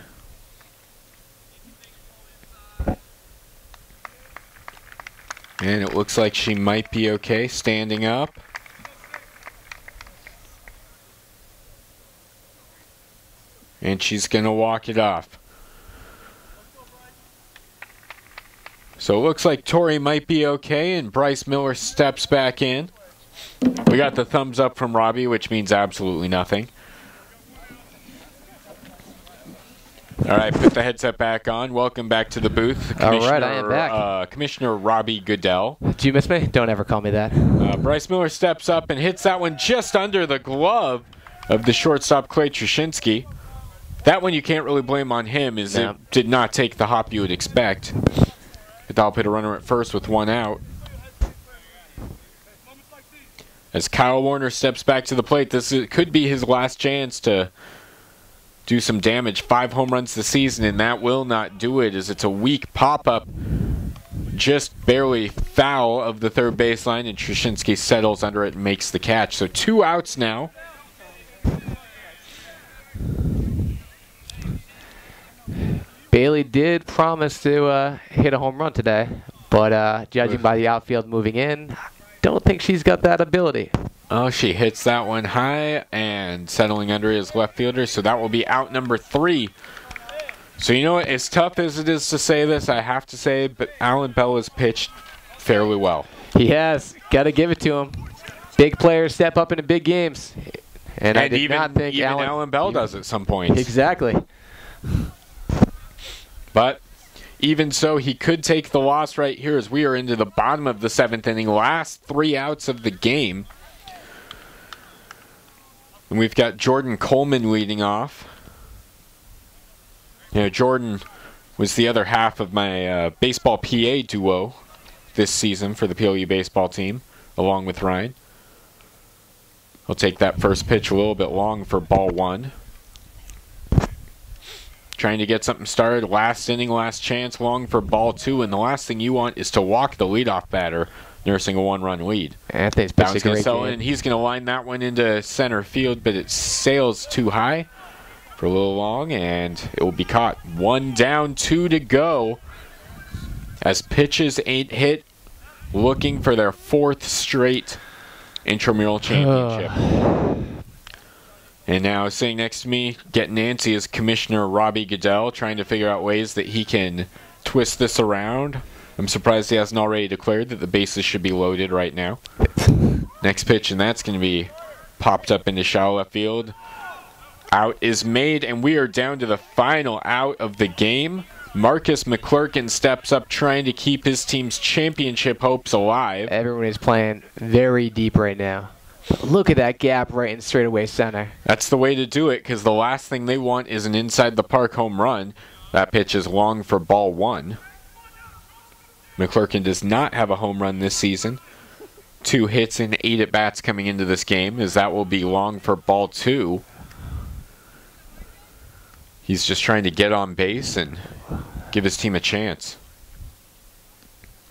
Speaker 1: And it looks like she might be okay standing up. And she's going to walk it off. So it looks like Tori might be okay, and Bryce Miller steps back in. We got the thumbs up from Robbie, which means absolutely nothing. All right, put the headset back on. Welcome back to the booth.
Speaker 3: All right, I am back.
Speaker 1: Commissioner Robbie Goodell.
Speaker 3: Did you miss me? Don't ever call me that.
Speaker 1: Bryce Miller steps up and hits that one just under the glove of the shortstop, Clay Trushinsky. That one you can't really blame on him, as it did not take the hop you would expect. Goodell put a runner at first with one out. As Kyle Warner steps back to the plate, this could be his last chance to do some damage. 5 home runs this season, and that will not do it, as it's a weak pop-up just barely foul of the third baseline, and Trushinsky settles under it and makes the catch. So 2 outs now.
Speaker 3: Bailey did promise to hit a home run today, but judging by the outfield moving in, don't think she's got that ability.
Speaker 1: Oh, she hits that one high and settling under his left fielder, so that will be out number 3. So you know what, as tough as it is to say this, I have to say, but Alan Bell has pitched fairly well.
Speaker 3: He has. Got to give it to him. Big players step up into big games. And I did not think
Speaker 1: even Alan Bell does at some point.
Speaker 3: Exactly.
Speaker 1: But even so, he could take the loss right here, as we are into the bottom of the 7th inning. Last 3 outs of the game. And we've got Jordan Coleman leading off. Jordan was the other half of my baseball PA duo this season for the PLU baseball team, along with Ryan. He'll take that first pitch a little bit long for ball 1. Trying to get something started. Last inning, last chance, long for ball 2. And the last thing you want is to walk the leadoff batter, nursing a 1-run lead.
Speaker 3: Anthony's pitched a great game.
Speaker 1: And he's going to line that one into center field, but it sails too high for a little long, and it will be caught. 1 down, 2 to go, as pitches ain't hit, looking for their 4th straight intramural championship. And now sitting next to me, getting Nancy, is Commissioner Robbie Goodell, trying to figure out ways that he can twist this around. I'm surprised he hasn't already declared that the bases should be loaded right now. Next pitch, and that's going to be popped up into shallow left field. Out is made, and we are down to the final out of the game. Marcus McClurkin steps up, trying to keep his team's championship hopes alive.
Speaker 3: Everyone is playing very deep right now. Look at that gap right in straightaway center.
Speaker 1: That's the way to do it, because the last thing they want is an inside-the-park home run. That pitch is long for ball 1. McClurkin does not have a home run this season. 2 hits and 8 at-bats coming into this game, as that will be long for ball 2. He's just trying to get on base and give his team a chance.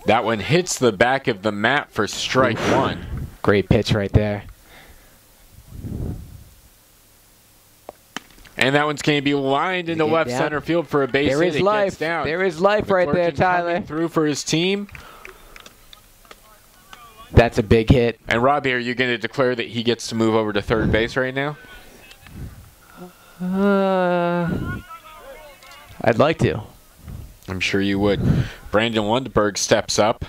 Speaker 1: That one hits the back of the mat for strike one.
Speaker 3: Great pitch right there.
Speaker 1: And that one's going to be lined into left center field for a base hit.
Speaker 3: There is life. There is life right there, Tyler.
Speaker 1: Through for his team.
Speaker 3: That's a big hit.
Speaker 1: And Robbie, are you going to declare that he gets to move over to third base right now?
Speaker 3: I'd like to.
Speaker 1: I'm sure you would. Brandon Lundberg steps up.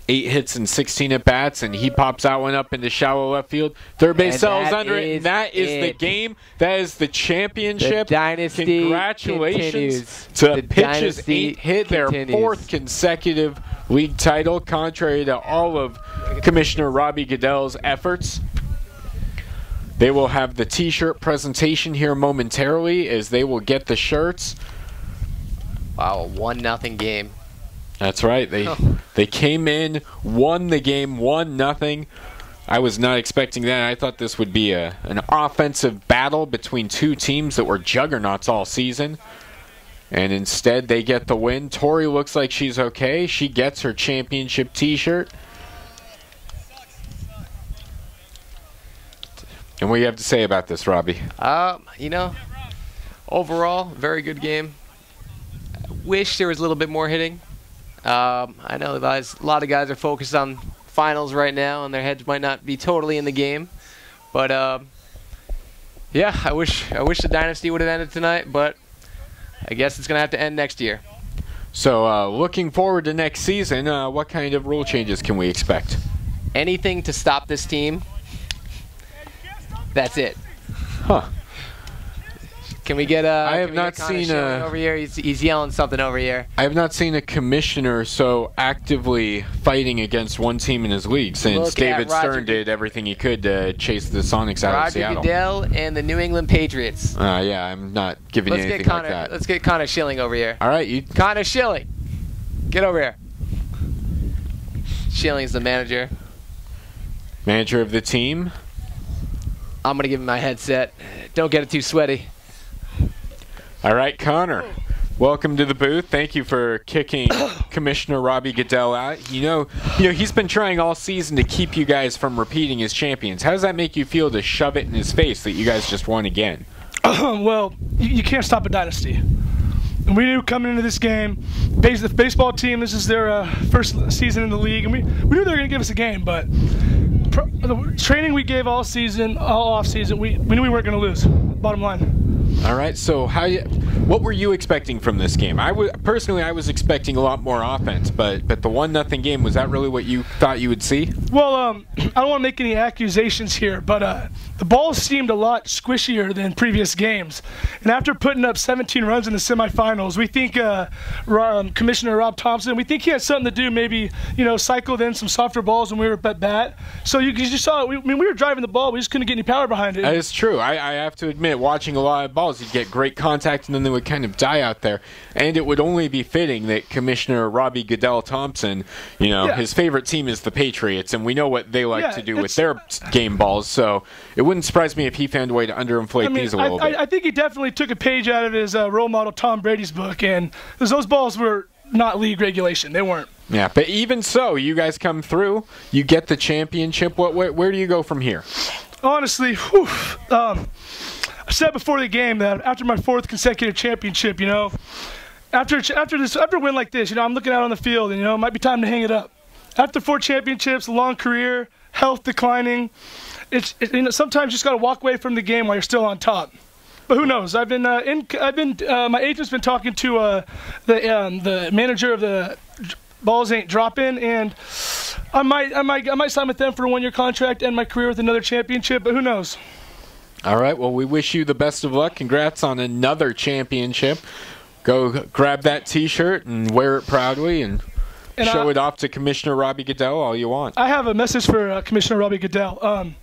Speaker 1: 8 hits and 16 at-bats, and he pops that one up into shallow left field. Third base sells under it, and that is the game. That is the championship.
Speaker 3: The dynasty
Speaker 1: Congratulations
Speaker 3: continues.
Speaker 1: to Pitch's 8 hit, their 4th consecutive league title, contrary to all of Commissioner Robbie Goodell's efforts. They will have the T-shirt presentation here momentarily as they will get the shirts.
Speaker 3: Wow, a 1-0 game.
Speaker 1: That's right. They came in, won the game 1-0. I was not expecting that. I thought this would be an offensive battle between two teams that were juggernauts all season. And instead, they get the win. Tori looks like she's okay. She gets her championship T-shirt. And what do you have to say about this, Robbie?
Speaker 3: You know, overall, very good game. Wish there was a little bit more hitting. I know a lot of guys are focused on finals right now, and their heads might not be totally in the game. But yeah, I wish the dynasty would have ended tonight, but I guess it's gonna have to end next year.
Speaker 1: So looking forward to next season, what kind of rule changes can we expect?
Speaker 3: Anything to stop this team. That's it.
Speaker 1: Huh.
Speaker 3: Can we get
Speaker 1: I have not seen
Speaker 3: over here. He's yelling something over here.
Speaker 1: I have not seen a commissioner so actively fighting against one team in his league since David Stern did everything he could to chase the Sonics out of Seattle.
Speaker 3: Roger Goodell and the New England Patriots.
Speaker 1: Yeah, I'm not giving you anything like that.
Speaker 3: Let's get Connor Schilling over here.
Speaker 1: All right,
Speaker 3: Connor Schilling, get over here. Schilling's the manager.
Speaker 1: Manager of the team.
Speaker 3: I'm gonna give him my headset. Don't get it too sweaty.
Speaker 1: All right, Connor, welcome to the booth. Thank you for kicking Commissioner Robbie Goodell out. You know, he's been trying all season to keep you guys from repeating as champions. How does that make you feel to shove it in his face that you guys just won again?
Speaker 4: Well, you can't stop a dynasty. And we knew coming into this game, the baseball team, this is their first season in the league, and we knew they were going to give us a game, but the training we gave all season, all off season, we knew we weren't going to lose, bottom line.
Speaker 1: All right, so what were you expecting from this game? Personally, I was expecting a lot more offense, but the 1-0 game, was that really what you thought you would see?
Speaker 4: Well, I don't want to make any accusations here, but the ball seemed a lot squishier than previous games. And after putting up 17 runs in the semifinals, we think Commissioner Rob Thompson, we think he had something to do, maybe, cycled in some softer balls when we were at bat. So you saw, we were driving the ball, we just couldn't get any power behind it.
Speaker 1: That is true. I have to admit, watching a lot of balls, you'd get great contact and then they would kind of die out there. And it would only be fitting that Commissioner Robbie Goodell Thompson, his favorite team is the Patriots, and we know what they like to do with their game balls, so it wouldn't surprise me if he found a way to underinflate these a little bit.
Speaker 4: I think he definitely took a page out of his role model Tom Brady's book, and those balls were not league regulation. They weren't.
Speaker 1: Yeah, but even so, you guys come through, you get the championship. Where do you go from here?
Speaker 4: Honestly, I said before the game that after my 4th consecutive championship, after a win like this, I'm looking out on the field and it might be time to hang it up. After 4 championships, a long career, health declining, sometimes you just got to walk away from the game while you're still on top. But who knows? My agent's been talking to the manager of the Balls Ain't Dropping, and I might sign with them for a 1-year contract, end my career with another championship. But who knows?
Speaker 1: All right, well, we wish you the best of luck. Congrats on another championship. Go grab that T-shirt and wear it proudly and show it off to Commissioner Robbie Goodell all you want. I
Speaker 4: have a message for Commissioner Robbie Goodell.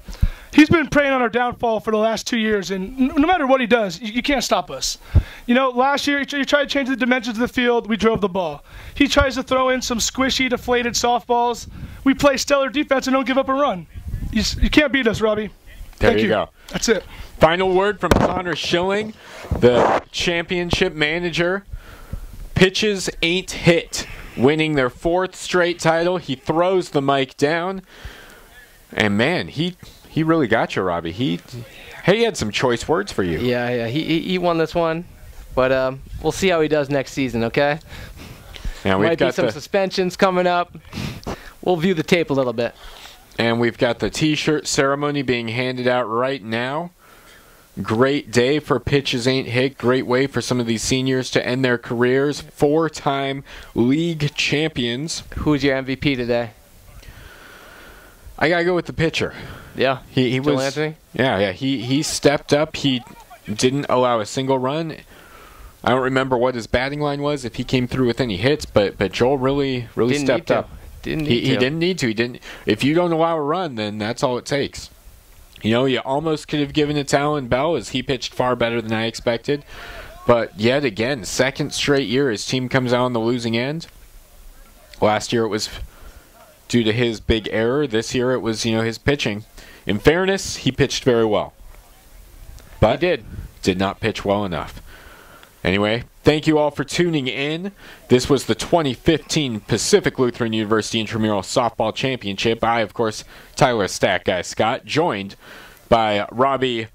Speaker 4: He's been preying on our downfall for the last 2 years, and no matter what he does, you can't stop us. Last year he tried to change the dimensions of the field. We drove the ball. He tries to throw in some squishy, deflated softballs. We play stellar defense and don't give up a run. You can't beat us, Robbie.
Speaker 1: There you go.
Speaker 4: That's it.
Speaker 1: Final word from Connor Schilling, the championship manager. Pitches ain't hit, winning their 4th straight title. He throws the mic down. And, man, he really got you, Robbie. He had some choice words for you.
Speaker 3: Yeah, he won this one. But we'll see how he does next season, okay?
Speaker 1: Now
Speaker 3: Might be some suspensions coming up. We'll view the tape a little bit.
Speaker 1: And we've got the T-shirt ceremony being handed out right now. Great day for Pitches Ain't Hit. Great way for some of these seniors to end their careers. 4-time league champions.
Speaker 3: Who's your MVP today?
Speaker 1: I gotta go with the pitcher.
Speaker 3: Yeah,
Speaker 1: he
Speaker 3: Joel
Speaker 1: was.
Speaker 3: Anthony?
Speaker 1: Yeah. He stepped up. He didn't allow a single run. I don't remember what his batting line was, if he came through with any hits, but Joel really stepped up.
Speaker 3: He didn't need to.
Speaker 1: He didn't. If you don't allow a run, then that's all it takes. You almost could have given it to Alan Bell, as he pitched far better than I expected. But yet again, 2nd straight year his team comes out on the losing end. Last year it was due to his big error. This year it was, his pitching. In fairness, he pitched very well. But
Speaker 3: he
Speaker 1: did not pitch well enough. Anyway, thank you all for tuning in. This was the 2015 Pacific Lutheran University Intramural Softball Championship. I, of course, Tyler Stat Guy Scott, joined by Robbie,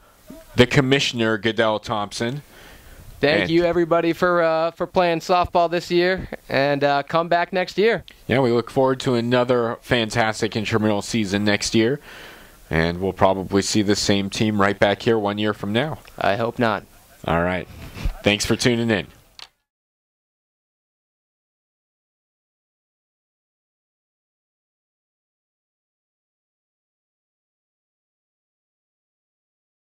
Speaker 1: the Commissioner Goodell Thompson.
Speaker 3: Thank you, everybody, for playing softball this year, and come back next year.
Speaker 1: Yeah, we look forward to another fantastic intramural season next year, and we'll probably see the same team right back here 1 year from now.
Speaker 3: I hope not.
Speaker 1: All right. Thanks for tuning in.